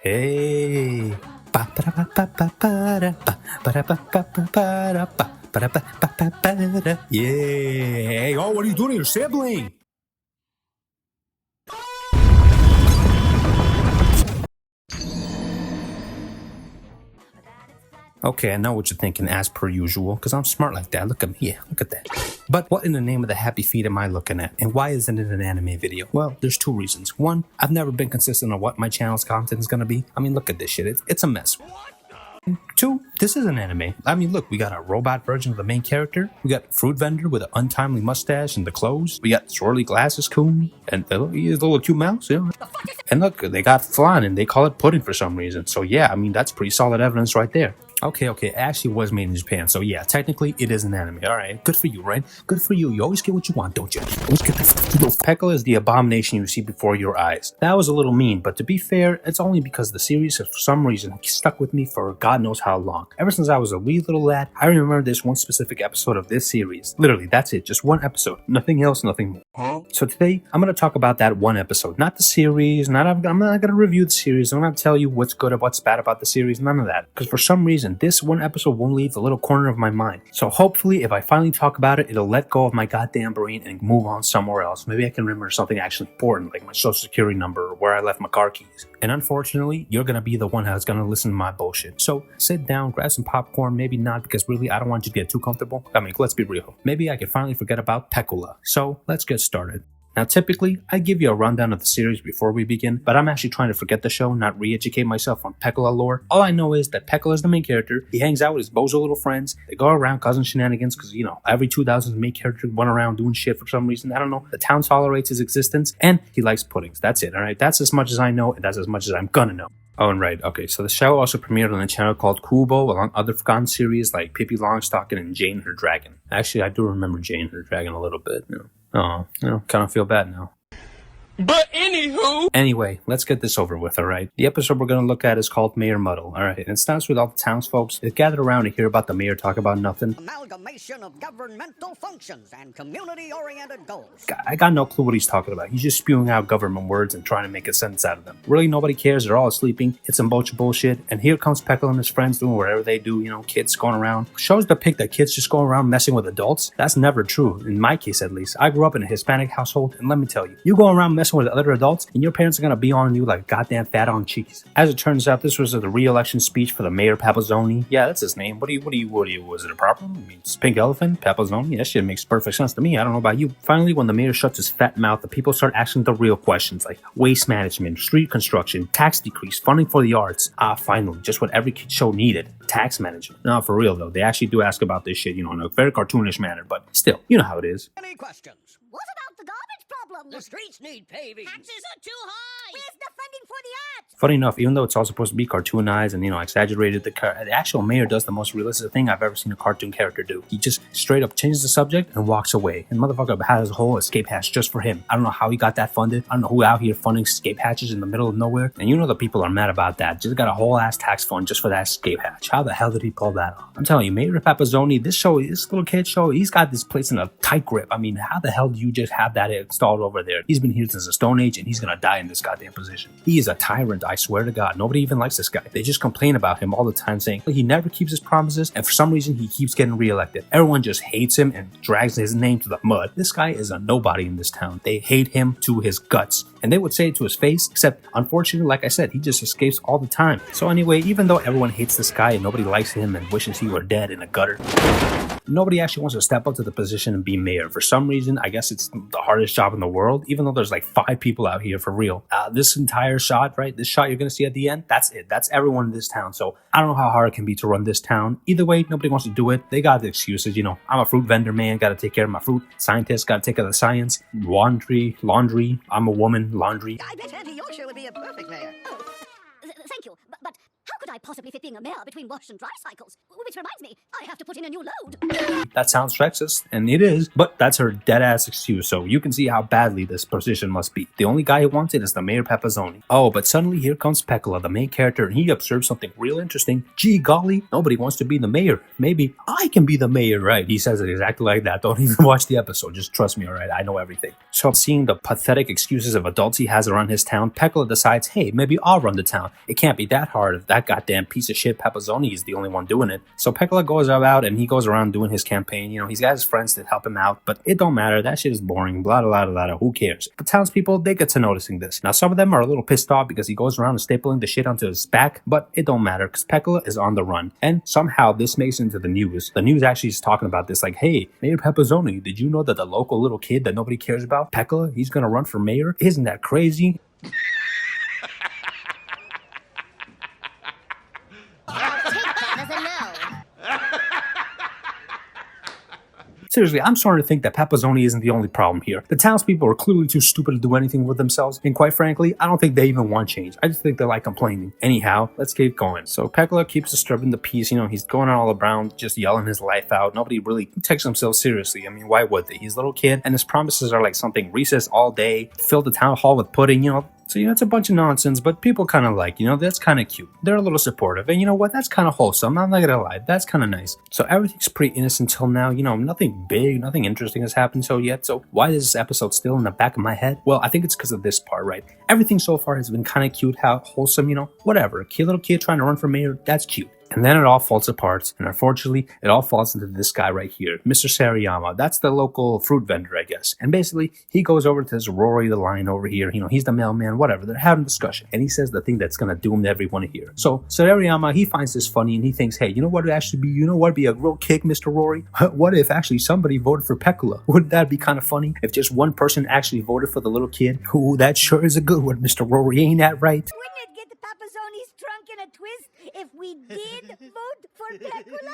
Hey. Yeah. Hey, oh, what are you doing to your sibling? Okay, I know what you're thinking as per usual, because I'm smart like that. Look at me, yeah, look at that. But what in the name of the happy feet am I looking at? And why isn't it an anime video? Well, there's two reasons. One, I've never been consistent on what my channel's content is gonna be. I mean, look at this shit, it's a mess. Two, this is an anime. I mean, look, we got a robot version of the main character. We got a fruit vendor with an untimely mustache and the clothes. We got swirly glasses coon and the little cute mouse, yeah. And look, they got flan and they call it pudding for some reason. So yeah, I mean, that's pretty solid evidence right there. Okay, it actually was made in Japan, so yeah, technically it is an anime. Alright, good for you, right? Good for you. You always get what you want, don't you? Always get the Pecola is the abomination you see before your eyes. That was a little mean, but to be fair, it's only because the series has for some reason stuck with me for God knows how long. Ever since I was a wee little lad, I remember this one specific episode of this series. Literally, that's it, just one episode. Nothing else, nothing more. So today, I'm going to talk about that one episode. Not the series, I'm not going to review the series, I'm not going to tell you what's good or what's bad about the series, none of that. Because for some reason, this one episode won't leave the little corner of my mind. So hopefully, if I finally talk about it, it'll let go of my goddamn brain and move on somewhere else. Maybe I can remember something actually important, like my social security number or where I left my car keys. And unfortunately, you're going to be the one that's going to listen to my bullshit. So sit down, grab some popcorn, maybe not, because really, I don't want you to get too comfortable. I mean, let's be real. Maybe I can finally forget about Pecola. So let's get started. Now, typically, I give you a rundown of the series before we begin, but I'm actually trying to forget the show, not re-educate myself on Pecola lore. All I know is that Pecola is the main character. He hangs out with his bozo little friends. They go around causing shenanigans because, every 2000's main character went around doing shit for some reason. I don't know. The town tolerates his existence, and he likes puddings. That's it, alright? That's as much as I know, and that's as much as I'm gonna know. Oh, and right, okay, so the show also premiered on a channel called Kubo, along other forgotten series like Pippi Longstocking and Jane and Her Dragon. Actually, I do remember Jane and Her Dragon a little bit. Kind of feel bad now. But anywho! Anyway, let's get this over with, alright? The episode we're going to look at is called Mayor Muddle, alright? And it starts with all the townsfolk that gather around to hear about the mayor talk about nothing. Amalgamation of governmental functions and community-oriented goals. I got no clue what he's talking about. He's just spewing out government words and trying to make a sentence out of them. Really, nobody cares. They're all sleeping. It's some bullshit. And here comes Peckle and his friends doing whatever they do, kids going around. Shows depict that kids just go around messing with adults. That's never true, in my case at least. I grew up in a Hispanic household, and let me tell you, you go around messing with other adults, and your parents are gonna be on you like goddamn fat on cheese. As it turns out, this was the re-election speech for the mayor Papazzoni. Yeah, that's his name. What do you? Was it a problem? I mean, it's Pink Elephant, Papazzoni. That shit makes perfect sense to me. I don't know about you. Finally, when the mayor shuts his fat mouth, the people start asking the real questions like waste management, street construction, tax decrease, funding for the arts. Finally, just what every kid show needed: tax management. No, for real though, they actually do ask about this shit, in a very cartoonish manner. But still, you know how it is. Any questions? What about the garbage problem? The streets need paving. Taxes are too high. Where's the funding for the arts? Funny enough, even though it's all supposed to be cartoonized and, exaggerated, the actual mayor does the most realistic thing I've ever seen a cartoon character do. He just straight up changes the subject and walks away. And motherfucker has a whole escape hatch just for him. I don't know how he got that funded. I don't know who out here funding escape hatches in the middle of nowhere. And the people are mad about that. Just got a whole ass tax fund just for that escape hatch. How the hell did he pull that off? I'm telling you, Mayor Papazzoni, this little kid show, he's got this place in a tight grip. I mean, how the hell do you just have that installed over there? He's been here since the Stone Age, and he's gonna die in this goddamn position. He is a tyrant, I swear to God. Nobody even likes this guy. They just complain about him all the time, saying he never keeps his promises, and for some reason he keeps getting reelected. Everyone just hates him and drags his name to the mud. This guy is a nobody in this town. They hate him to his guts, and they would say it to his face, except unfortunately, like I said, he just escapes all the time. So anyway, even though everyone hates this guy and nobody likes him and wishes he were dead in a gutter, nobody actually wants to step up to the position and be mayor. For some reason, I guess it's the hardest job in the world, even though there's like 5 people out here for real. This entire shot, right? This shot you're going to see at the end, that's it. That's everyone in this town. So I don't know how hard it can be to run this town. Either way, nobody wants to do it. They got the excuses. I'm a fruit vendor, man. Got to take care of my fruit. Scientist, got to take care of the science. Laundry. I'm a woman. Laundry. I bet Auntie Yorkshire would be a perfect mayor. Oh, thank you. But how could I possibly fit being a mayor between wash and dry cycles? Which reminds me, I have to put in a new load. That sounds sexist, and it is, but that's her dead-ass excuse, so you can see how badly this position must be. The only guy who wants it is the Mayor Pepezzoni. Oh, but suddenly here comes Pecola, the main character, and he observes something real interesting. Gee golly, nobody wants to be the mayor. Maybe I can be the mayor, right? He says it exactly like that. Don't even watch the episode, just trust me, alright? I know everything. So seeing the pathetic excuses of adults he has around his town, Pecola decides, hey, maybe I'll run the town. It can't be that hard if that goddamn piece of shit Pepezzoni is the only one doing it. So Pecola goes out and he goes around doing his campaign. You know, he's got his friends to help him out, but it don't matter. That shit is boring. Blah, blah, blah, blah. Who cares? The townspeople, they get to noticing this. Now, some of them are a little pissed off because he goes around and stapling the shit onto his back, but it don't matter because Pecola is on the run. And somehow this makes it into the news. The news actually is talking about this like, hey, Mayor Pepezzoni, did you know that the local little kid that nobody cares about, Pecola, he's gonna run for mayor? Isn't that crazy? Seriously, I'm starting to think that Pepezzoni isn't the only problem here. The townspeople are clearly too stupid to do anything with themselves, and quite frankly, I don't think they even want change. I just think they like complaining. Anyhow, let's keep going. So Pecola keeps disturbing the peace, you know, he's going all around, just yelling his life out. Nobody really takes himself seriously. I mean, why would they? He's a little kid, and his promises are like something recess all day, fill the town hall with pudding, you know. So, you know, it's a bunch of nonsense, but people kind of like, you know, that's kind of cute. They're a little supportive, and you know what? That's kind of wholesome. I'm not gonna lie. That's kind of nice. So everything's pretty innocent till now. You know, nothing big, nothing interesting has happened so yet. So why is this episode still in the back of my head? Well, I think it's because of this part, right? Everything so far has been kind of cute, how wholesome, you know, whatever. A cute little kid trying to run for mayor, that's cute. And then it all falls apart, and unfortunately, it all falls into this guy right here, Mr. Sariyama. That's the local fruit vendor, I guess. And basically, he goes over to this Rory the lion over here. You know, he's the mailman, whatever. They're having a discussion, and he says the thing that's gonna doom everyone here. So Sariyama, he finds this funny, and he thinks, hey, you know what would actually be? You know what would be a real kick, Mr. Rory? What if actually somebody voted for Pecola? Wouldn't that be kind of funny? If just one person actually voted for the little kid? Ooh, that sure is a good one, Mr. Rory. Ain't that right? Wouldn't it get the Pepezzoni's trunk in a twist if we did vote for Pecola?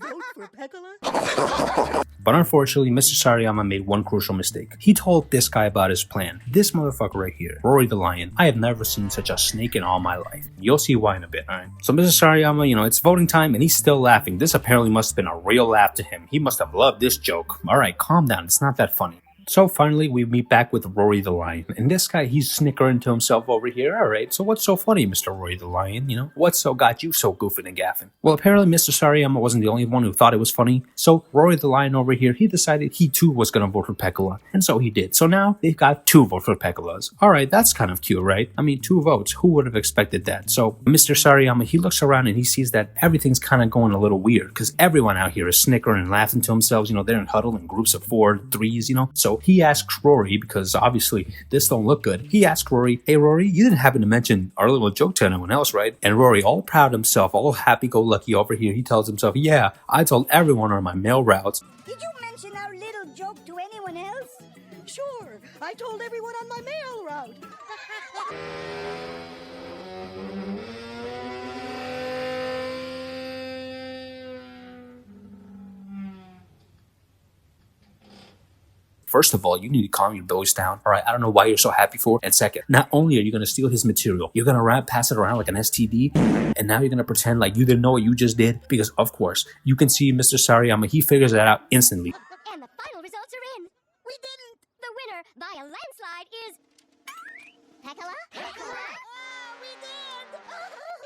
Vote for Pecola? But unfortunately, Mr. Sariyama made one crucial mistake. He told this guy about his plan. This motherfucker right here, Rory the lion. I have never seen such a snake in all my life. You'll see why in a bit, alright? So Mr. Sariyama, you know, it's voting time and he's still laughing. This apparently must have been a real laugh to him. He must have loved this joke. Alright, calm down. It's not that funny. So finally, we meet back with Rory the lion. And this guy, he's snickering to himself over here. Alright, so what's so funny, Mr. Rory the lion? You know, what's so got you so goofing and gaffing? Well, apparently Mr. Sariyama wasn't the only one who thought it was funny. So Rory the lion over here, he decided he too was going to vote for Pecola. And so he did. So now they've got 2 votes for Pecolas. Alright, that's kind of cute, right? I mean, 2 votes. Who would have expected that? So Mr. Sariyama, he looks around and he sees that everything's kind of going a little weird because everyone out here is snickering and laughing to themselves. You know, they're in huddle in groups of 4, 3s, you know. So he asks Rory, because obviously this don't look good. He asked Rory, hey Rory, you didn't happen to mention our little joke to anyone else, right? And Rory, all proud of himself, all happy-go-lucky over here, he tells himself, yeah, I told everyone on my mail routes. Did you mention our little joke to anyone else? Sure, I told everyone on my mail route. First of all, you need to calm your boys down. All right, I don't know why you're so happy for. And second, not only are you going to steal his material, you're going to pass it around like an STD. And now you're going to pretend like you didn't know what you just did. Because, of course, you can see Mr. Sariyama, he figures that out instantly. And the final results are in. We didn't. The winner by a landslide is Pecola. Oh, we did.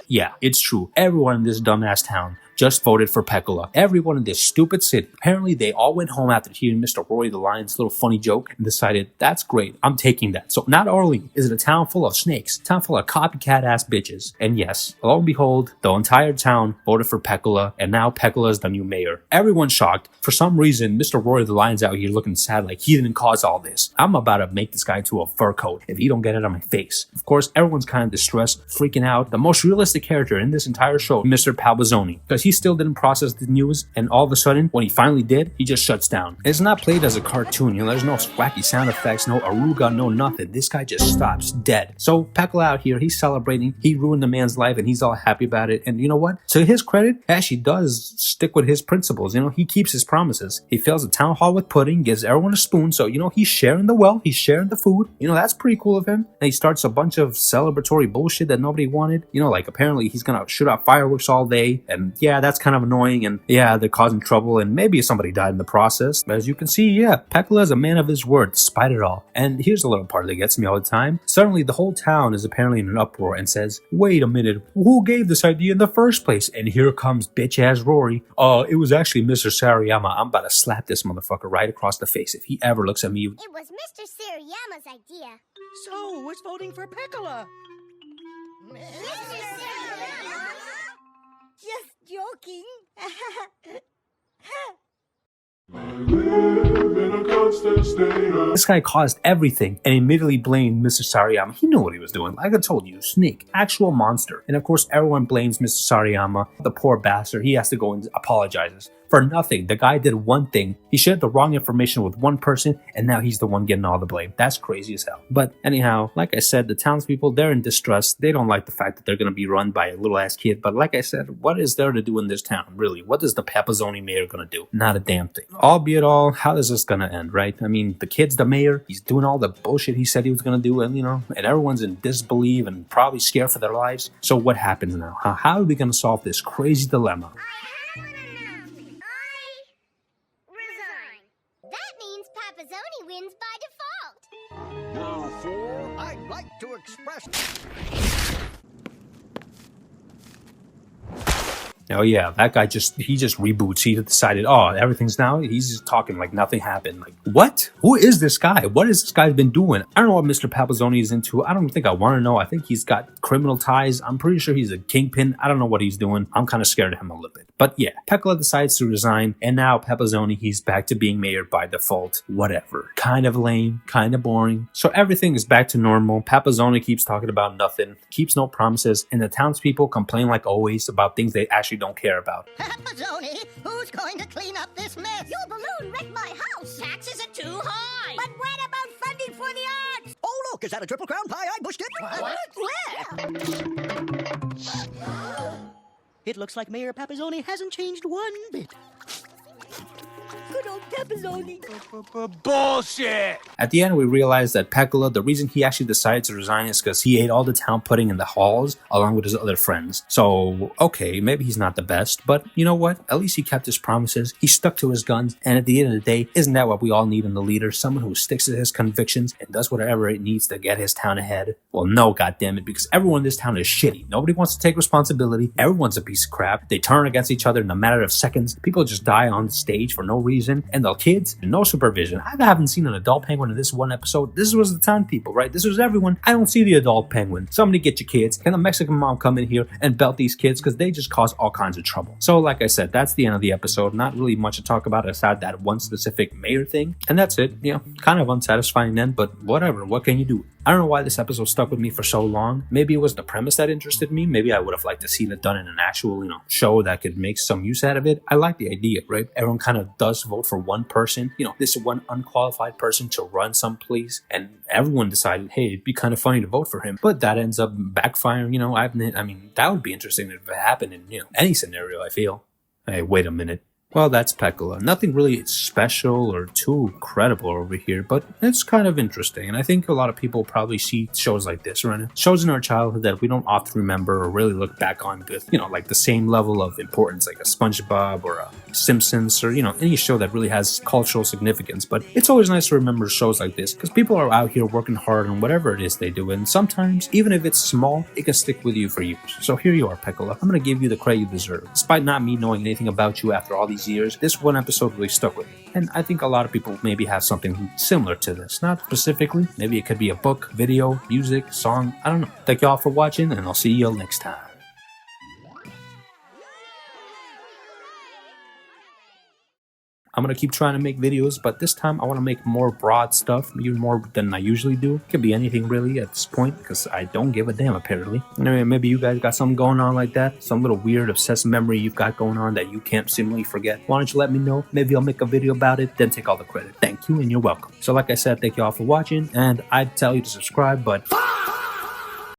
Yeah, it's true. Everyone in this dumbass town just voted for Pecola. Everyone in this stupid city. Apparently, they all went home after hearing Mr. Rory the Lion's little funny joke and decided, that's great, I'm taking that. So not only is it a town full of snakes, a town full of copycat ass bitches. And yes, lo and behold, the entire town voted for Pecola, and now Pecola is the new mayor. Everyone's shocked. For some reason, Mr. Rory the Lion's out here looking sad like he didn't cause all this. I'm about to make this guy into a fur coat if he don't get it on my face. Of course, everyone's kind of distressed, freaking out. The most realistic character in this entire show, Mr. Pepezzoni, because because he still didn't process the news, and all of a sudden, when he finally did, he just shuts down. It's not played as a cartoon, there's no wacky sound effects, no aruga, no nothing. This guy just stops dead. So Pecola out here, he's celebrating, he ruined the man's life, and he's all happy about it. And you know what? To his credit, he actually does stick with his principles. He keeps his promises. He fills the town hall with pudding, gives everyone a spoon, so he's sharing the wealth, he's sharing the food. That's pretty cool of him. And he starts a bunch of celebratory bullshit that nobody wanted. Like apparently he's gonna shoot out fireworks all day, and yeah, that's kind of annoying, and yeah, they're causing trouble, and maybe somebody died in the process. But as you can see, yeah, Pecola is a man of his word despite it all. And here's a little part that gets me all the time. Suddenly the whole town is apparently in an uproar and says, wait a minute, who gave this idea in the first place? And here comes bitch ass Rory. It was actually Mr. Sarayama. I'm about to slap this motherfucker right across the face if he ever looks at me. It was Mr. Sarayama's idea. So, who's voting for Pecola? Mr. Sarayama? Just joking. This guy caused everything and immediately blamed Mr. Sarayama. He knew what he was doing. Like I told you, snake, actual monster. And of course, everyone blames Mr. Sarayama. The poor bastard, he has to go and apologizes for nothing. The guy did one thing. He shared the wrong information with one person, and now he's the one getting all the blame. That's crazy as hell. But anyhow, like I said, the townspeople, they're in distress. They don't like the fact that they're going to be run by a little ass kid. But like I said, what is there to do in this town, really? What is the Peppazoni mayor going to do? Not a damn thing. Albeit all, how is this going to end, right? I mean, the kid's the mayor. He's doing all the bullshit he said he was going to do, and and everyone's in disbelief and probably scared for their lives. So what happens now? How are we going to solve this crazy dilemma? That means Papazzoni wins by default. Therefore, I'd like to express... Oh yeah, that guy just reboots. He decided, everything's now, he's just talking like nothing happened. Like, what? Who is this guy? What has this guy been doing? I don't know what Mr. Papazzoni is into. I don't think I want to know. I think he's got criminal ties. I'm pretty sure he's a kingpin. I don't know what he's doing. I'm kind of scared of him a little bit. But yeah, Pecola decides to resign, and now Papazzoni, he's back to being mayor by default. Whatever. Kind of lame, kind of boring. So everything is back to normal. Papazzoni keeps talking about nothing, keeps no promises, and the townspeople complain like always about things they actually don't care about. Papazzoni, who's going to clean up this mess? Your balloon wrecked my house. Taxes are too high. But what about funding for the arts? Oh, look, is that a triple crown pie I bushed it? Where? It looks like Mayor Papazzoni hasn't changed one bit. Good old Papazzoni. Bullshit! At the end, we realize that Pecola, the reason he actually decided to resign is because he ate all the town pudding in the halls along with his other friends. So, okay, maybe he's not the best, but you know what? At least he kept his promises. He stuck to his guns, and at the end of the day, isn't that what we all need in a leader? Someone who sticks to his convictions and does whatever it needs to get his town ahead? Well, no, goddammit, because everyone in this town is shitty. Nobody wants to take responsibility. Everyone's a piece of crap. They turn against each other in a matter of seconds. People just die on stage for no reason. And the kids, no supervision. I haven't seen an adult penguin in this one episode. This was the town people, right? This was everyone. I don't see the adult penguin. Somebody get your kids. Can a Mexican mom come in here and belt these kids? Because they just cause all kinds of trouble. So like I said, that's the end of the episode. Not really much to talk about aside that one specific mayor thing. And that's it. Kind of unsatisfying then, but whatever. What can you do? I don't know why this episode stuck with me for so long. Maybe it was the premise that interested me. Maybe I would have liked to see it done in an actual, show that could make some use out of it. I like the idea, right? Everyone kind of does vote for one person, this one unqualified person to run someplace, and everyone decided, hey, it'd be kind of funny to vote for him. But that ends up backfiring, that would be interesting if it happened in, any scenario, I feel. Hey, wait a minute. Well, that's Pecola. Nothing really special or too incredible over here, but it's kind of interesting. And I think a lot of people probably see shows like this, right? Shows in our childhood that we don't often remember or really look back on with, like the same level of importance, like a SpongeBob or a Simpsons or, any show that really has cultural significance. But it's always nice to remember shows like this because people are out here working hard on whatever it is they do. And sometimes, even if it's small, it can stick with you for years. So here you are, Pecola. I'm going to give you the credit you deserve. Despite not me knowing anything about you after all these years, this one episode really stuck with me. And I think a lot of people maybe have something similar to this. Not specifically. Maybe it could be a book, video, music, song. I don't know. Thank y'all for watching, and I'll see y'all next time. I'm gonna keep trying to make videos, but this time I want to make more broad stuff, even more than I usually do. It could be anything really at this point, because I don't give a damn apparently. Maybe you guys got something going on like that, some little weird obsessive memory you've got going on that you can't seemingly forget. Why don't you let me know? Maybe I'll make a video about it, then take all the credit. Thank you, and you're welcome. So like I said, thank you all for watching, and I'd tell you to subscribe, but